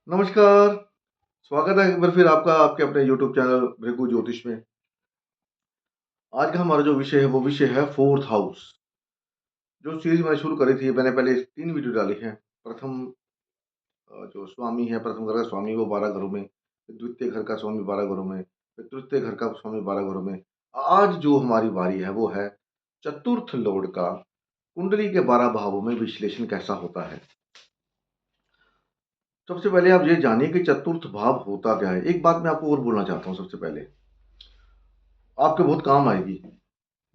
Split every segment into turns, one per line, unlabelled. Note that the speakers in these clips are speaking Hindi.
नमस्कार, स्वागत है एक बार फिर आपका आपके अपने यूट्यूब चैनल भृगु ज्योतिष में। आज का हमारा जो विषय है वो विषय है फोर्थ हाउस। जो सीरीज मैंने शुरू करी थी, मैंने पहले 3 वीडियो डाली हैं। प्रथम जो स्वामी है, प्रथम घर का स्वामी वो 12 घरों में, फिर द्वितीय घर का स्वामी 12 घरों में, फिर तृतीय घर का स्वामी 12 घरों में। आज जो हमारी बारी है वो है चतुर्थ लॉर्ड का कुंडली के 12 भावों में विश्लेषण कैसा होता है। सबसे पहले आप ये जानिए कि चतुर्थ भाव होता क्या है। एक बात मैं आपको और बोलना चाहता हूँ सबसे पहले, आपके बहुत काम आएगी।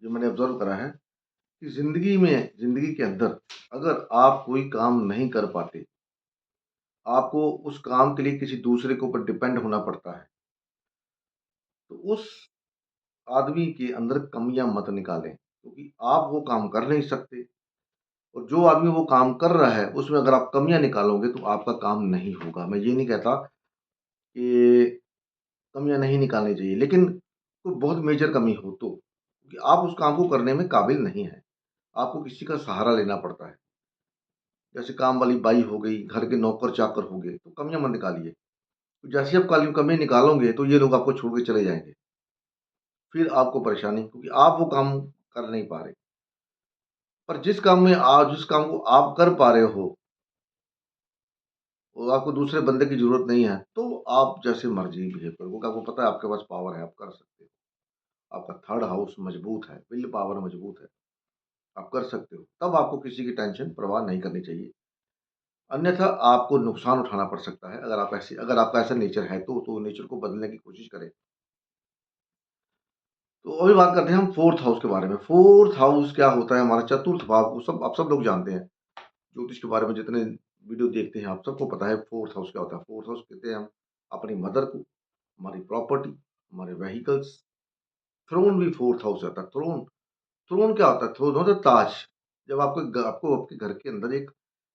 जो मैंने ऑब्जर्व करा है कि ज़िंदगी के अंदर अगर आप कोई काम नहीं कर पाते, आपको उस काम के लिए किसी दूसरे के ऊपर डिपेंड होना पड़ता है, तो उस आदमी के अंदर कमियाँ मत निकालें, क्योंकि आप वो काम कर नहीं सकते और जो आदमी वो काम कर रहा है, उसमें अगर आप कमियाँ निकालोगे तो आपका काम नहीं होगा। मैं ये नहीं कहता कि कमियाँ नहीं निकालनी चाहिए, लेकिन कोई बहुत मेजर कमी हो तो, क्योंकि आप उस काम को करने में काबिल नहीं हैं, आपको किसी का सहारा लेना पड़ता है। जैसे काम वाली बाई हो गई, घर के नौकर-चाकर हो गए, तो कमियाँ मत निकालिए। तो जैसे ही आप काली कमी निकालोगे, तो ये लोग आपको छोड़ के चले जाएँगे। फिर आपको परेशानी, क्योंकि आप वो काम कर नहीं पा रहे। पर जिस काम को आप कर पा रहे हो, और आपको दूसरे बंदे की ज़रूरत नहीं है, तो आप जैसे मर्ज़ी बिहेव करो, क्योंकि आपको पता है आपके पास पावर है, आप कर सकते हो। आपका थर्ड हाउस मजबूत है, विल पावर मजबूत है, आप कर सकते हो। तब आपको किसी की टेंशन, परवाह नहीं करनी चाहिए। अन्यथा आपको नुकसान उठाना पड़ सकता है। अगर आपका ऐसा नेचर है तो नेचर को बदलने की कोशिश करें। तो अभी बात करते हैं हम फोर्थ हाउस के बारे में। फोर्थ हाउस क्या होता है? हमारा चतुर्थ भाव को आप सब लोग जानते हैं। ज्योतिष के बारे में जितने वीडियो देखते हैं, आप सबको पता है फोर्थ हाउस क्या होता है। फोर्थ हाउस कहते हैं हम अपनी मदर को, हमारी प्रॉपर्टी, हमारे व्हीकल्स। थ्रोन भी फोर्थ हाउस आता है। थ्रोन थ्रोन क्या होता है? थ्रोन होता है ताज। जब आपको आपके घर के अंदर एक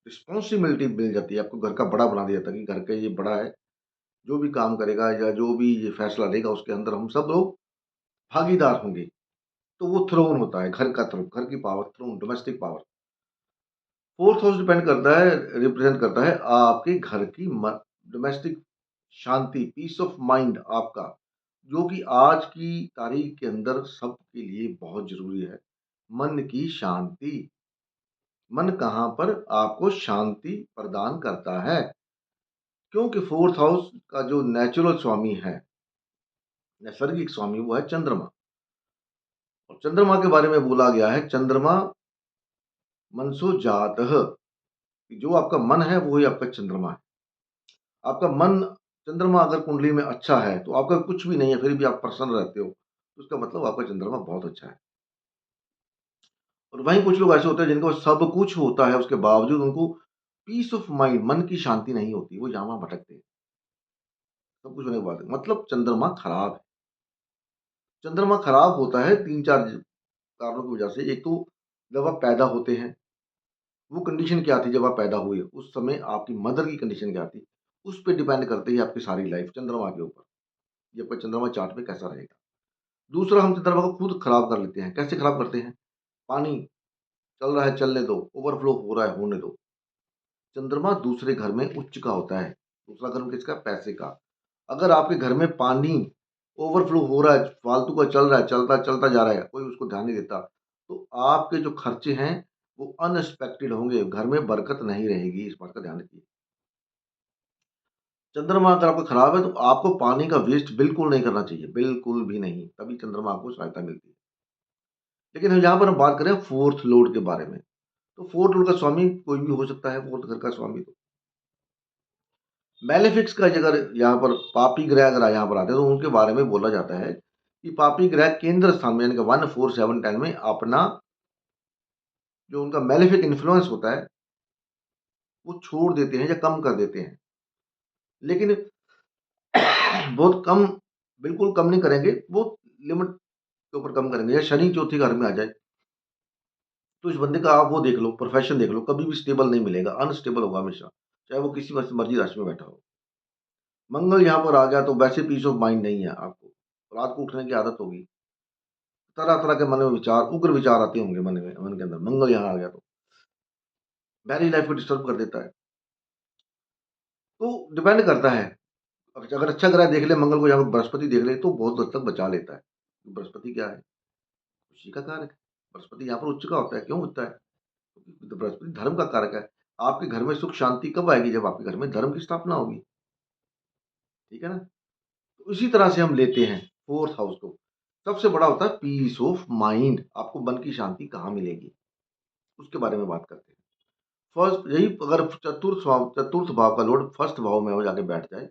रिस्पॉन्सिबिलिटी मिल जाती है, आपको घर का बड़ा बना दिया जाता है कि घर का ये बड़ा है, जो भी काम करेगा या जो भी ये फैसला लेगा उसके अंदर हम सब लोग भागीदार होंगे। तो वो थ्रोन होता है, घर का थ्रोन, घर की power, throne, domestic power. Fourth house depend करता है, रिप्रेजेंट करता है आपके घर की डोमेस्टिक शांति, पीस ऑफ माइंड आपका, जो कि आज की तारीख के अंदर सबके लिए बहुत जरूरी है। मन की शांति। मन कहाँ पर आपको शांति प्रदान करता है? क्योंकि फोर्थ हाउस का जो नेचुरल स्वामी है, नैसर्गिक स्वामी, वो है चंद्रमा। और चंद्रमा के बारे में बोला गया है, चंद्रमा मनसो जातः, कि जो आपका मन है वो ही आपका चंद्रमा है। आपका मन, चंद्रमा अगर कुंडली में अच्छा है तो आपका कुछ भी नहीं है फिर भी आप प्रसन्न रहते हो, तो उसका मतलब आपका चंद्रमा बहुत अच्छा है। और वहीं कुछ लोग ऐसे होते हैं जिनके पास सब कुछ होता है, उसके बावजूद उनको पीस ऑफ माइंड, मन की शांति नहीं होती, वो यहाँ वहाँ भटकते हैं। सब कुछ होने के बाद मतलब चंद्रमा खराब है। चंद्रमा खराब होता है 3-4 कारणों की वजह से। एक तो जब आप पैदा होते हैं, वो कंडीशन क्या थी जब आप पैदा हुए, उस समय आपकी मदर की कंडीशन क्या थी, उस पे डिपेंड करती है आपकी सारी लाइफ, चंद्रमा के ऊपर। ये आपका चंद्रमा चार्ट में कैसा रहेगा। दूसरा, हम चंद्रमा को खुद खराब कर लेते हैं। कैसे खराब करते हैं? पानी चल रहा है, चलने दो, ओवरफ्लो हो रहा है, होने दो। चंद्रमा दूसरे घर में उच्च का होता है। दूसरा घर में किसका? पैसे का। अगर आपके घर में पानी ओवरफ्लो हो रहा है, फालतू का चल रहा है, चलता चलता जा रहा है, कोई उसको ध्यान नहीं देता, तो आपके जो खर्चे हैं वो अनएक्सपेक्टेड होंगे, घर में बरकत नहीं रहेगी। इस बात का ध्यान रखिए। चंद्रमा अगर आपका खराब है तो आपको पानी का वेस्ट बिल्कुल नहीं करना चाहिए, बिल्कुल भी नहीं, तभी चंद्रमा आपको सहायता मिलती है। लेकिन हम यहाँ पर हम बात करें फोर्थ लॉर्ड के बारे में। तो फोर्थ लॉर्ड का स्वामी कोई भी हो सकता है, फोर्थ घर का स्वामी तो। मैलेफिक्स का अगर यहाँ पर पापी ग्रह अगर यहाँ पर आते हैं तो उनके बारे में बोला जाता है कि पापी ग्रह केंद्र स्थान में यानी कि 1, 4, 7, 10 में अपना जो उनका मैलेफिक इन्फ्लुएंस होता है वो छोड़ देते हैं या कम कर देते हैं। लेकिन बहुत कम, बिल्कुल कम नहीं करेंगे, वो लिमिट के ऊपर कम करेंगे। या शनि चौथे घर में आ जाए तो इस बंदे का आप वो देख लो, प्रोफेशन देख लो, कभी भी स्टेबल नहीं मिलेगा, अनस्टेबल होगा हमेशा, चाहे वो किसी मर्जी राशि में बैठा हो। मंगल यहाँ पर आ गया तो वैसे पीस ऑफ माइंड नहीं है आपको, रात को उठने की आदत होगी, तरह तरह के मन में विचार, उग्र विचार आते होंगे मन के अंदर। मंगल यहाँ आ गया तो मैरिज लाइफ को डिस्टर्ब कर देता है। तो डिपेंड करता है। अगर अच्छा ग्रह देख ले मंगल को या फिर बृहस्पति देख ले तो बहुत हद तक बचा लेता है। बृहस्पति क्या है? खुशी का कारक है। बृहस्पति यहाँ पर उच्च का होता है, क्यों होता है? क्योंकि बृहस्पति धर्म का कारक है। आपके घर में सुख शांति कब आएगी? जब आपके घर में धर्म की स्थापना होगी, ठीक है ना? तो इसी तरह से हम लेते हैं 4th हाउस को। सबसे बड़ा होता है पीस ऑफ माइंड, आपको मन की शांति कहाँ मिलेगी? उसके बारे में बात करते हैं। फर्स्ट यही अगर चतुर्थ भाव का लॉर्ड फर्स्ट भाव में हो जाके बैठ जाए,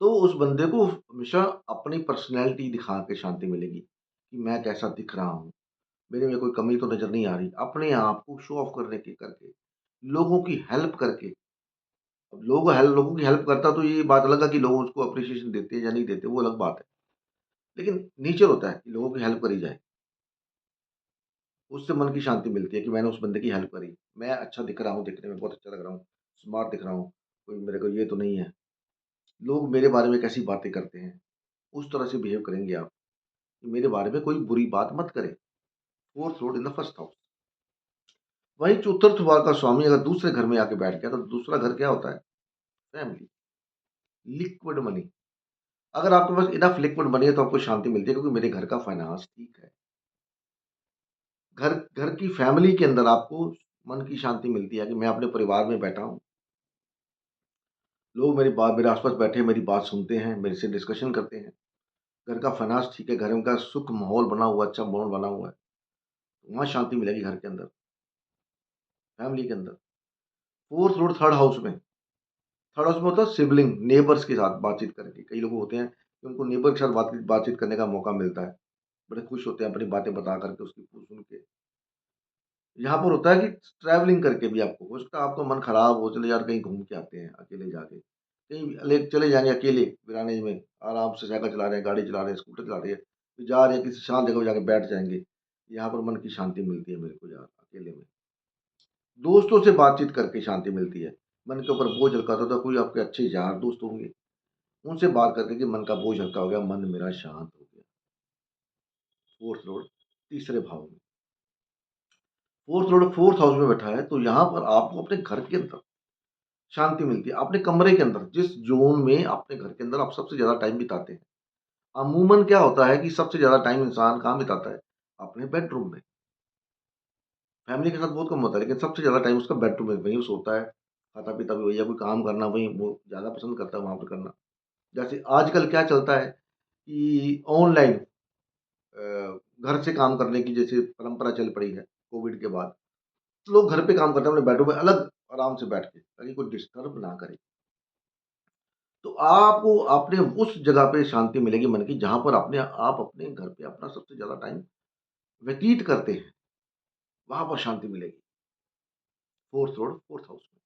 तो उस बंदे को हमेशा अपनी पर्सनैलिटी दिखा के शांति मिलेगी, कि मैं कैसा दिख रहा हूँ, मेरे में कोई कमी तो नज़र नहीं आ रही। अपने आप को शो ऑफ करने के करके, लोगों की हेल्प करके, अब लोगों की हेल्प करता तो ये बात अलग है कि लोग उसको एप्रिसिएशन देते हैं या नहीं देते, वो अलग बात है। लेकिन नेचर होता है कि लोगों की हेल्प करी जाए, उससे मन की शांति मिलती है कि मैंने उस बंदे की हेल्प करी। मैं अच्छा दिख रहा हूँ, दिखने में बहुत अच्छा लग रहा हूँ, स्मार्ट दिख रहा हूँ, कोई मेरे को ये तो नहीं है। लोग मेरे बारे में कैसी बातें करते हैं, उस तरह से बिहेव करेंगे आप, कि मेरे बारे में कोई बुरी बात मत करे। 4th Lord in the first house. वहीं चतुर्थ भाव का स्वामी अगर दूसरे घर में आके बैठ गया, तो दूसरा घर क्या होता है? Family, liquid money. अगर आपके पास इनफ लिक्विड मनी है तो आपको शांति मिलती है, क्योंकि मेरे घर का फाइनेंस ठीक है। घर घर की फैमिली के अंदर आपको मन की शांति मिलती है कि मैं अपने परिवार में बैठा हूँ। लोग मेरे आस-पास बैठे मेरी बात सुनते हैं, मेरे से डिस्कशन करते हैं। घर का फाइनेंस ठीक है, घर का सुख माहौल बना हुआ है, अच्छा माहौल बना हुआ है। वहाँ शांति मिलेगी घर के अंदर, फैमिली के अंदर। 4th लॉर्ड 3rd हाउस में। 3rd हाउस में होता है सिबलिंग, नेबर्स के साथ बातचीत करके। कई लोग होते हैं कि उनको नेबर के साथ बातचीत बातचीत करने का मौका मिलता है। बड़े खुश होते हैं अपनी बातें बता कर के, उसकी सुन के। यहाँ पर होता है कि ट्रैवलिंग करके भी आपको हो सकता है आपका मन खराब हो, चलो यार कहीं घूम के आते हैं अकेले जाके। कहीं ले चले जाएँगे अकेले वीराने में, आराम से साइकिल चला रहे हैं, गाड़ी चला रहे हैं, स्कूटर चला रहे हैं, तो जा रहे हैं किसी शांत जगह पे जाके बैठ जाएँगे। यहाँ पर मन की शांति मिलती है मेरे को यार अकेले में। दोस्तों से बातचीत करके शांति मिलती है। मन के ऊपर बोझ हल्का होता है, कोई आपके अच्छे यार दोस्त होंगे, उनसे बात करके कि मन का बोझ हल्का हो गया, मन मेरा शांत हो गया। 4th लॉर्ड तीसरे भाव में। 4th लॉर्ड 4th हाउस में बैठा है, तो यहाँ पर आपको अपने घर के अंदर शांति मिलती है। अपने कमरे के अंदर, जिस ज़ोन में अपने घर के अंदर आप सबसे ज़्यादा टाइम बिताते हैं। अमूमन क्या होता है कि सबसे ज़्यादा टाइम इंसान कहाँ बिताता है? अपने बेडरूम में। फैमिली के साथ बहुत कम होता है, लेकिन सबसे ज़्यादा टाइम उसका बेडरूम में, वहीं वो सोता है, खाता-पीता भी वही है, कोई काम करना वहीं वो ज़्यादा पसंद करता है वहाँ पे करना। जैसे आजकल क्या चलता है कि ऑनलाइन घर से काम करने की जैसे परंपरा चल पड़ी है कोविड के बाद। तो लोग घर पे काम करते हैं अपने बेडरूम में अलग आराम से बैठ के, ताकि कोई डिस्टर्ब ना करे। तो आपको अपने उस जगह पे शांति मिलेगी मन की, जहाँ पर आप अपने घर पे अपना सबसे ज़्यादा टाइम व्यतीत करते हैं, वहाँ पर शांति मिलेगी। 4th लॉर्ड 4th हाउस में।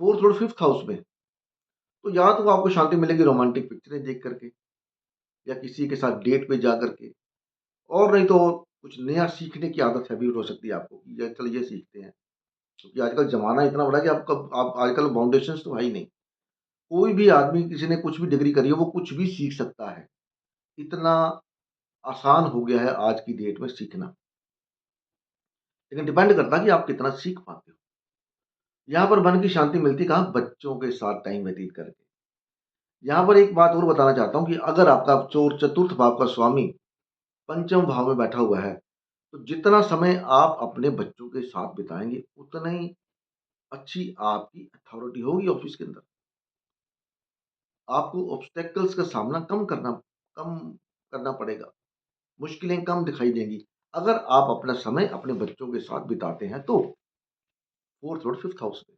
4th लॉर्ड 5th हाउस में, तो या तो आपको शांति मिलेगी रोमांटिक पिक्चरें देख कर के, या किसी के साथ डेट पे जा कर के, और नहीं तो कुछ नया सीखने की आदत हैबिट हो सकती है आपको कि ये चल ये सीखते हैं। क्योंकि आजकल ज़माना इतना बड़ा है कि आप आजकल बाउंडेशंस तो है ही नहीं। कोई भी आदमी किसी ने कुछ भी डिग्री करी है, वो कुछ भी सीख सकता है। इतना आसान हो गया है आज की डेट में सीखना। लेकिन डिपेंड करता है कि आप कितना सीख पाते हो। यहाँ पर मन की शांति मिलती कहाँ? बच्चों के साथ टाइम व्यतीत करके। यहाँ पर एक बात और बताना चाहता हूँ कि अगर आपका चोर चतुर्थ भाव का स्वामी पंचम भाव में बैठा हुआ है, तो जितना समय आप अपने बच्चों के साथ बिताएँगे, उतना ही अच्छी आपकी अथॉरिटी होगी ऑफ़िस के अंदर। आपको ऑब्स्टेकल्स का सामना कम करना पड़ेगा, मुश्किलें कम दिखाई देंगी। अगर आप अपना समय अपने बच्चों के साथ बिताते हैं तो 4th और 5th हाउस में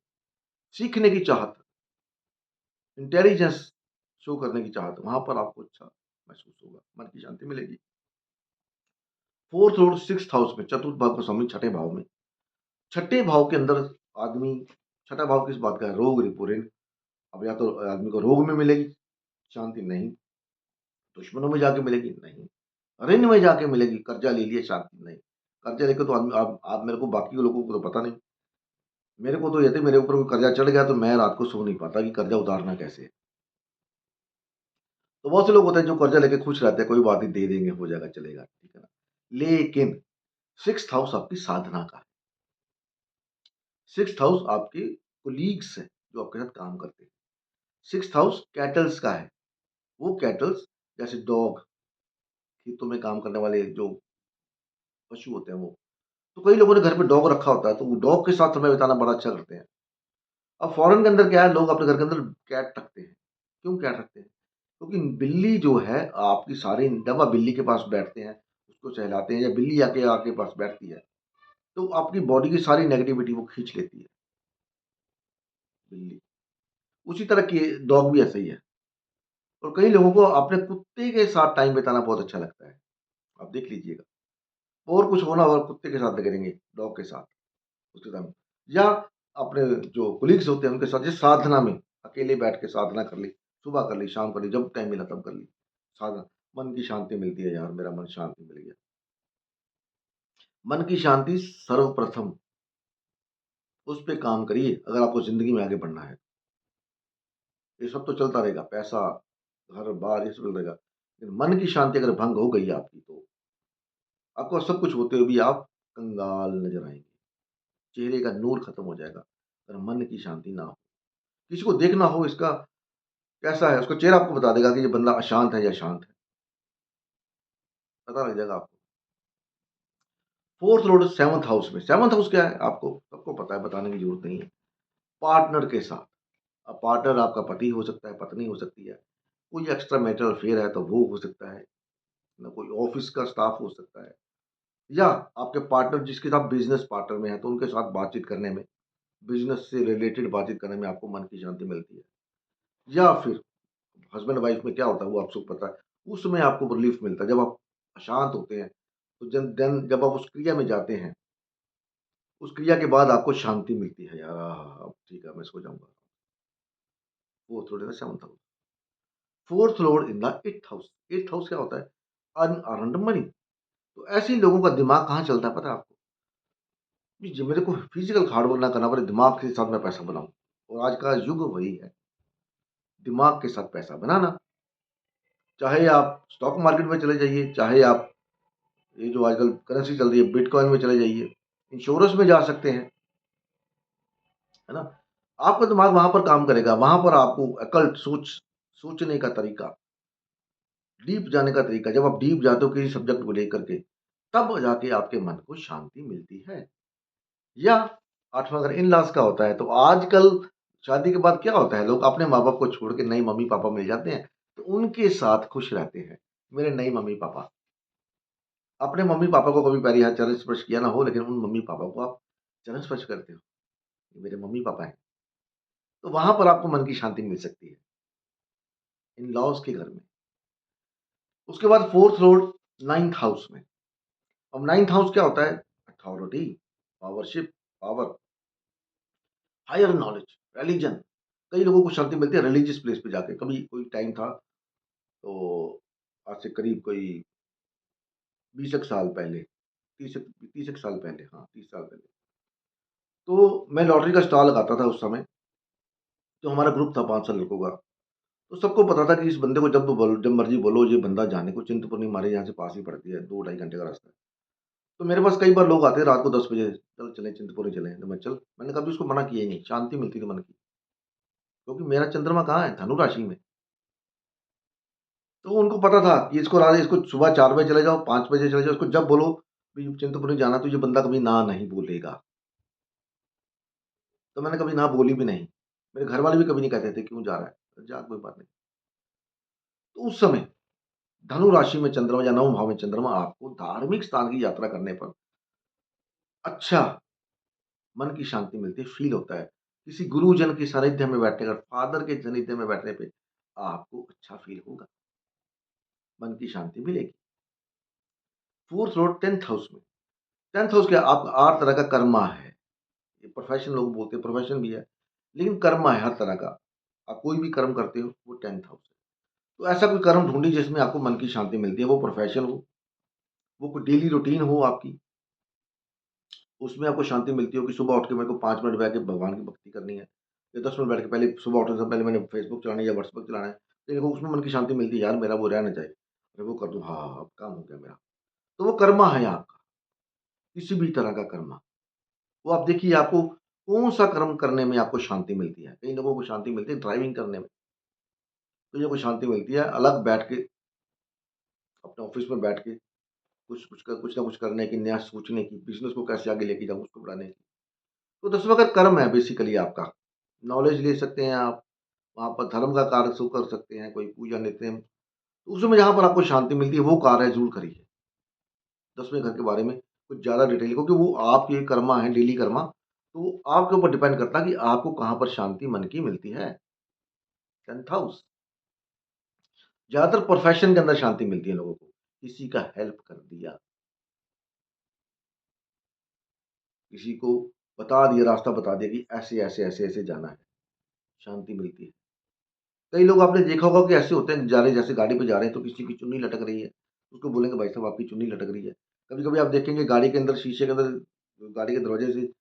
सीखने की चाहत, इंटेलिजेंस शो करने की चाहत, वहाँ पर आपको अच्छा महसूस होगा, मन की शांति मिलेगी। 4th और 6th हाउस में चतुर्थ भाव का स्वामी छठे भाव में। छठे भाव के अंदर आदमी, छठा भाव किस बात का है? रोग ऋण। अब या तो आदमी को रोग में मिलेगी शांति, नहीं। दुश्मनों में जाके मिलेगी, नहीं। ऋण में जाके मिलेगी, कर्जा ले लिया शांति, नहीं। कर्जा लेके तो आदमी आप मेरे को, बाकी के लोगों को तो पता नहीं। मेरे को तो ये थे, मेरे ऊपर कोई कर्जा चढ़ गया तो मैं रात को सो नहीं पाता कि कर्जा उतारना कैसे है। तो बहुत से लोग होते हैं जो कर्जा लेके खुश रहते हैं, कोई बात नहीं, दे देंगे, हो जाएगा, चलेगा, ठीक है ना। लेकिन 6th हाउस आपकी साधना का है। 6th हाउस आपके कोलीग्स है, जो आपके साथ काम करते हैं। 6th हाउस कैटल्स का है। वो कैटल्स जैसे डॉग, खेतों में काम करने वाले जो पशु होते हैं वो। तो कई लोगों ने घर पे डॉग रखा होता है, तो वो डॉग के साथ समय बिताना बड़ा अच्छा करते हैं। अब फ़ॉरेन के अंदर क्या है, लोग अपने घर के अंदर कैट रखते हैं। क्यों कैट रखते हैं? क्योंकि बिल्ली जो है आपकी सारी जब आप बिल्ली के पास बैठते हैं, उसको सहलाते हैं या बिल्ली आके आपके पास बैठती है, तो आपकी बॉडी की सारी नेगेटिविटी वो खींच लेती है, बिल्ली। उसी तरह की डॉग भी ऐसा ही है। और कई लोगों को अपने कुत्ते के साथ टाइम बिताना बहुत अच्छा लगता है। आप देख लीजिएगा। और कुछ हो ना हो कुत्ते के साथ करेंगे, डॉग के साथ, उसके साथ या अपने जो कोलीग्स होते हैं उनके साथ, जैसे साधना में अकेले बैठ के साधना कर ली, सुबह कर ली, शाम कर ली, जब टाइम मिला तब कर ली। साधना, मन की शांति मिलती है यार, मेरा मन शांति मिल गया। मन की शांति सर्वप्रथम उस पे काम करिए अगर आपको ज़िंदगी में आगे बढ़ना है। ये सब तो चलता रहेगा, पैसा, घर-बार ये सब चलता रहेगा। लेकिन मन की शांति अगर भंग हो गई आपकी, तो आपको सब कुछ होते हुए भी आप कंगाल नज़र आएँगे। चेहरे का नूर खत्म हो जाएगा, अगर मन की शांति ना हो। किसी को देखना हो इसका कैसा है, उसका चेहरा आपको बता देगा कि ये बंदा अशांत है या शांत है, पता लग जाएगा आपको। 4th लॉर्ड 7th हाउस में, 7th हाउस क्या है आपको सबको पता है, बताने की ज़रूरत नहीं है। पार्टनर के साथ, अब पार्टनर आपका पति हो सकता है, पत्नी हो सकती है, कोई एक्स्ट्रा मैरिटल अफ़ेयर है तो वो हो सकता है, ना कोई ऑफ़िस का स्टाफ हो सकता है, या आपके पार्टनर जिसके साथ बिज़नेस पार्टनर में है, तो उनके साथ बातचीत करने में, बिज़नेस से रिलेटेड बातचीत करने में आपको मन की शांति मिलती है। या फिर हस्बैंड वाइफ में क्या होता है वो आप सबको पता है। उस समय आपको रिलीफ मिलता है जब आप अशांत होते हैं, तो जन देन जब आप उस क्रिया में जाते हैं, उस क्रिया के बाद आपको शांति मिलती है यार, आहा! अब ठीक है मैं सो जाऊँगा। वो थोड़ी ना 7th house. 4th Lord in the 8th house. 8th house क्या होता है? Earned money. तो ऐसे ही लोगों का दिमाग कहाँ चलता है पता है आपको? जी मेरे को फिजिकल हार्ड वर्क ना करना पड़े, दिमाग के साथ मैं पैसा बनाऊँ। और आज का युग वही है, दिमाग के साथ पैसा बनाना। चाहे आप स्टॉक मार्केट में चले जाइए, चाहे आप ये जो आजकल करेंसी चल रही है, बिटकॉइन में चले जाइए, इंश्योरेंस में जा सकते हैं, है ना? आपका दिमाग वहाँ पर काम करेगा, वहाँ पर आपको अकल्ट सोचने का तरीका, डीप जाने का तरीका, जब आप डीप जाते हो किसी सब्जेक्ट को लेकर के, तब जाके आपके मन को शांति मिलती है। या 8वां अगर इन-लॉज़ का होता है, तो आजकल शादी के बाद क्या होता है, लोग अपने माँ-बाप को छोड़ के नए मम्मी-पापा मिल जाते हैं, तो उनके साथ खुश रहते हैं। मेरे नए मम्मी-पापा, अपने मम्मी-पापा को कभी पैरी हाथ चरण स्पर्श किया ना हो, लेकिन उन मम्मी-पापा को आप चरण स्पर्श करते हो, ये मेरे मम्मी-पापा हैं। तो वहाँ पर आपको मन की शांति मिल सकती है, इन-लॉज़ के घर में। उसके बाद 4th लॉर्ड 9th हाउस में। अब 9th हाउस क्या होता है? Authority, powership, power, higher knowledge, religion. कई लोगों को शांति मिलती है रिलीजियस प्लेस पे जाके। कभी कोई टाइम था, तो आज से करीब कोई 20 एक साल पहले, 30 एक साल पहले, हाँ, 30 साल पहले। तो मैं लॉटरी का स्टॉल लगाता था उस समय, तो हमारा ग्रुप था 5-6 लड़कों का। तो सबको पता था कि इस बंदे को जब मर्ज़ी बोलो ये बंदा जाने को चिंतपूर्णी हमारे यहाँ से पास ही पड़ती है, 2 ढाई घंटे का रास्ता है। तो मेरे पास कई बार लोग आते हैं रात को 10 बजे, "चल चलें चिंतपूर्णी चलें।" तो मैं चल मैंने कभी उसको मना किया ही नहीं, शांति मिलती थी मन की। क्योंकि मेरा चंद्रमा कहाँ है? धनु राशि में। तो उनको पता था कि इसको सुबह 4 बजे चले जाओ, 5 बजे चले जाओ, इसको जब बोलो भी चिंतपूर्णी जाना तो ये बंदा कभी ना नहीं बोलेगा। तो मैंने कभी ना बोली भी नहीं। मेरे घरवाले भी कभी नहीं कहते थे, "क्यों जा रहा है?" जा कोई बात नहीं। तो उस समय धनु राशि में चंद्रमा या नवम भाव में चंद्रमा आपको धार्मिक स्थान की यात्रा करने पर अच्छा मन की शांति मिलती है, फ़ील होता है। किसी गुरुजन के सानिध्य में बैठने का, फ़ादर के सानिध्य में बैठने पे आपको अच्छा फ़ील होगा, मन की शांति मिलेगी। 4th लॉर्ड 10th हाउस में। 10th हाउस क्या आप 8 तरह का कर्मा है। ये प्रोफ़ेशन लोग बोलते हैं, प्रोफ़ेशन भी है, लेकिन कर्मा है हर तरह का। आप कोई भी कर्म करते हो, वो 10th हाउस है। तो ऐसा कोई कर्म ढूँढिए जिसमें आपको मन की शांति मिलती है, वो प्रोफ़ेशन हो, वो कोई डेली रूटीन हो आपकी, उसमें आपको शांति मिलती हो कि सुबह उठ के मेरे को 5 मिनट बैठ के भगवान की भक्ति करनी है, या 10 मिनट बैठ के पहले सुबह उठने से पहले मैंने फ़ेसबुक चलाना है या व्हाट्सएप चलाना है। तो देखो उसमें मन की शांति मिलती है, यार मेरा वो रहना चाहिए। अरे वो कर दूँ, हाँ, हाँ, अब काम हो गया मेरा। तो वो कर्मा है आपका, किसी भी तरह का कर्मा। वो आप देखिए आपको कौन-सा कर्म करने में आपको शांति मिलती है? कई लोगों को शांति मिलती है ड्राइविंग करने में, कईयों को शांति मिलती है अलग बैठ के, अपने ऑफ़िस में बैठ के कुछ ना कुछ करने की, नया सोचने की, बिज़नेस को कैसे आगे लेके जाऊँ, उसको बढ़ाने की। तो 10वां घर कर्म है बेसिकली आपका। नॉलेज ले सकते हैं आप, वहाँ पर धर्म का कार्य शुरू कर सकते हैं, कोई पूजा नित्य, तो उसमें जहाँ पर आपको शांति मिलती है, वो कार्य ज़रूर करिए। 10वें घर के बारे में कुछ ज़्यादा डिटेल, क्योंकि वो आपके कर्मा है, डेली कर्मा, तो आपके ऊपर डिपेंड करता है कि आपको कहाँ पर शांति मन की मिलती है। 10th हाउस, ज़्यादातर प्रोफ़ेशन के अंदर शांति मिलती है लोगों को। किसी का हेल्प कर दिया, किसी को बता दिया, रास्ता बता दिया कि ऐसे, ऐसे, ऐसे, ऐसे जाना है, शांति मिलती है। कई लोग आपने देखा होगा कि ऐसे होते हैं, जा रहे जैसे गाड़ी पे जा रहे हैं तो किसी की चुन्नी लटक रही है, उसको बोलेंगे भाई साहब आपकी चुन्नी लटक रही है। कभी-कभी आप देखेंगे गाड़ी के अंदर शीशे के अंदर, गाड़ी के दरवाजे से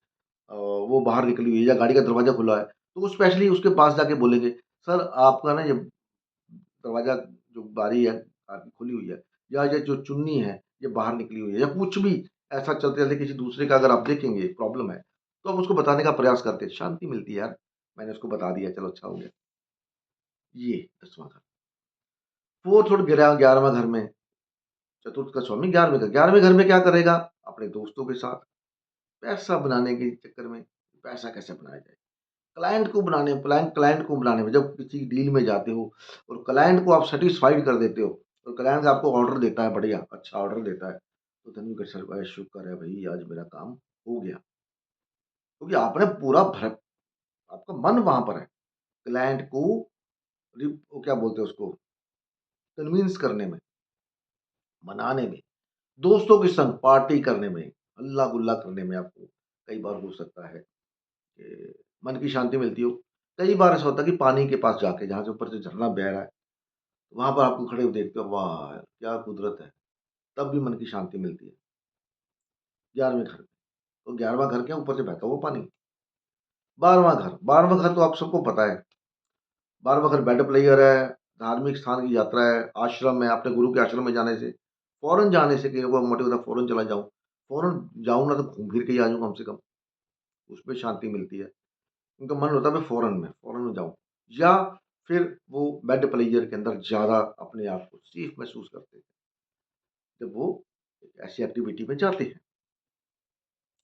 वो बाहर निकली हुई है या गाड़ी का दरवाज़ा खुला है, तो वो स्पेशली उसके पास जाके बोलेंगे, "सर आपका ना ये दरवाज़ा, जो बारी है कार की खुली हुई है, या ये जो चुन्नी है ये बाहर निकली हुई है", या कुछ भी ऐसा चलते-चलते किसी दूसरे का अगर आप देखेंगे प्रॉब्लम है, तो आप उसको बताने का प्रयास करते हैं, शांति मिलती है यार, मैंने उसको बता दिया चलो अच्छा हो गया। ये 10वां घर। 4th और 11वां घर में, चतुर्थ का स्वामी 11वें घर, 11वें घर में क्या करेगा? अपने दोस्तों के साथ पैसा बनाने के चक्कर में, पैसा कैसे बनाया जाए? क्लाइंट को बनाने में, जब किसी डील में जाते हो और क्लाइंट को आप सैटिस्फाइड कर देते हो और क्लाइंट आपको ऑर्डर देता है, बढ़िया अच्छा ऑर्डर देता है, तो धन्य कर सर भाई शुक्र है भई आज मेरा काम हो गया। क्योंकि आपने पूरा भर आपका मन वहाँ पर है। क्लाइंट को वो क्या बोलते हैं उसको, कन्विंस करने में, मनाने में, दोस्तों के संग पार्टी करने में, हल्ला-गुल्ला करने में आपको कई बार हो सकता है कि मन की शांति मिलती हो। कई बार ऐसा होता है कि पानी के पास जाके, जहाँ से ऊपर से झरना बह रहा है, वहाँ पर आपको खड़े हो देखते हो, वाह! यार क्या कुदरत है, तब भी मन की शांति मिलती है। 11वें घर में, तो 11वां घर क्या, ऊपर से बहता हुआ पानी। 12वां घर तो आप सबको पता है, 12वां घर बेड प्लेयर है, धार्मिक स्थान की यात्रा है, आश्रम है, अपने गुरु के आश्रम में जाने से, फ़ॉरेन जाने से, कई लोगों का मोटिव होता है फ़ॉरेन चला जाऊँ, फ़ॉरेन जाऊँ ना तो घूम फिर के ही आ जाऊँ कम से कम, उसमें शांति मिलती है। उनका मन होता है मैं फ़ॉरेन में जाऊँ, या फिर वो बेड प्लेयर के अंदर ज़्यादा अपने आप को सेफ महसूस करते हैं, जब वो एक ऐसी एक्टिविटी में जाते हैं।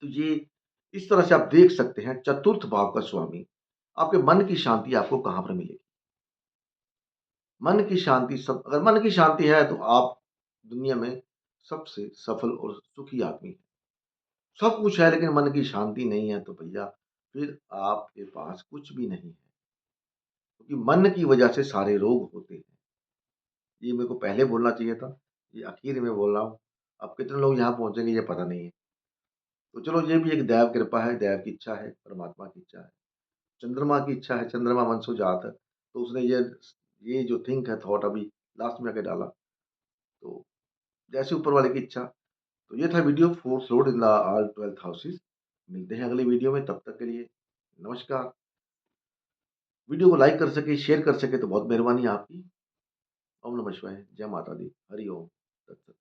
तो ये इस तरह से आप देख सकते हैं, चतुर्थ भाव का स्वामी, आपके मन की शांति आपको कहाँ पर मिलेगी? मन की शांति, सब अगर मन की शांति है तो आप दुनिया में सबसे सफल और सुखी आदमी हैं। सब कुछ है लेकिन मन की शांति नहीं है तो भैया फिर आपके पास कुछ भी नहीं है। क्योंकि मन की वजह से सारे रोग होते हैं। ये मेरे को पहले बोलना चाहिए था, ये आखिर में बोल रहा हूँ। अब कितने लोग यहाँ पहुँचेंगे ये पता नहीं है। तो चलो ये भी एक दैव कृपा है, दैव की इच्छा है, परमात्मा की इच्छा है। चंद्रमा की इच्छा है, चंद्रमा मनसो जात है, तो उसने ये जो थिंक है, थॉट अभी लास्ट में आके डाला। तो जैसे ऊपर वाले की इच्छा। तो ये था video, fourth Lord in the all 12th houses. मिलते हैं अगली वीडियो में, तब तक के लिए नमस्कार। वीडियो को लाइक कर सके, शेयर कर सके तो बहुत मेहरबानी आपकी। ओम नमः शिवाय, जय माता दी, हरि ओम। तत्सत।